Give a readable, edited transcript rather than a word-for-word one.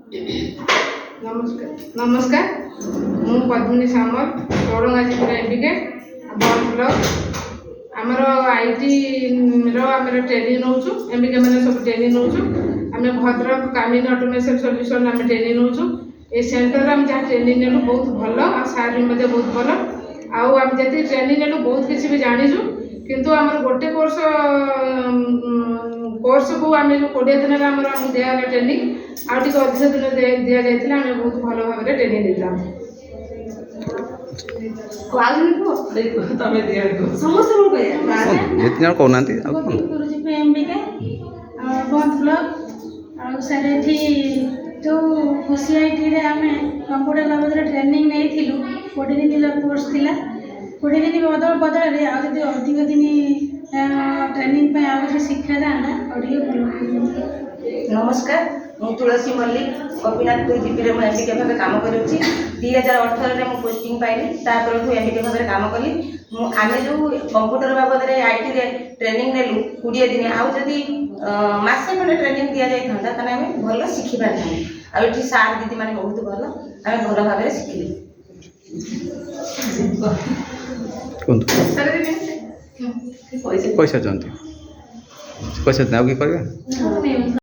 नमस्कार नमस्कार मु पद्मिनी सामल चौड़ंगाजीपुर एमबीके बंद ब्लॉक आमर आईटी आम ट्रेनिंग नौ एमबीके मैंने सब ट्रेनिंग नौ आम भद्रक कामिनी ऑटोमेशन सॉल्यूशन आम ट्रेनिंग नौ ये सेंटर आम जहाँ ट्रेनिंग नेलु बहुत भल आ सार भी बहुत भल आम जी ट्रेनिंग नेलु बहुत किसी भी जानीचु किंतु आमर गोटे कोर्स को आम जो 20 दिन आम दिगला ट्रेनिंग अधिक दिन दि जाता आम बहुत भल भाव ट्रेनिंग देता जो खुशी आम कंप्यूटर बाबद ट्रेनिंग नहीं 20 दिन कोर्स थी 20 दिन बदल बदल अधिक दिन ट्रेनिंग आज शिक्षा जाता नमस्कार मु तुलसी मल्लिक गोपीनाथपुर जीपी में एमबीके भाव काम कर 2018 में पोस्टिंग पाइली तापर एमबीके भाव काम कली आम जो कंप्यूटर बाबद आईटी रे ट्रेनिंग नेलु 20 दिन आदि मसे खंडे ट्रेनिंग दि जाता आम भल शिखि पारि आठ सार दीदी मैंने बहुत भल आम भल भाव शिखिले पैसा चाहते पैसा कि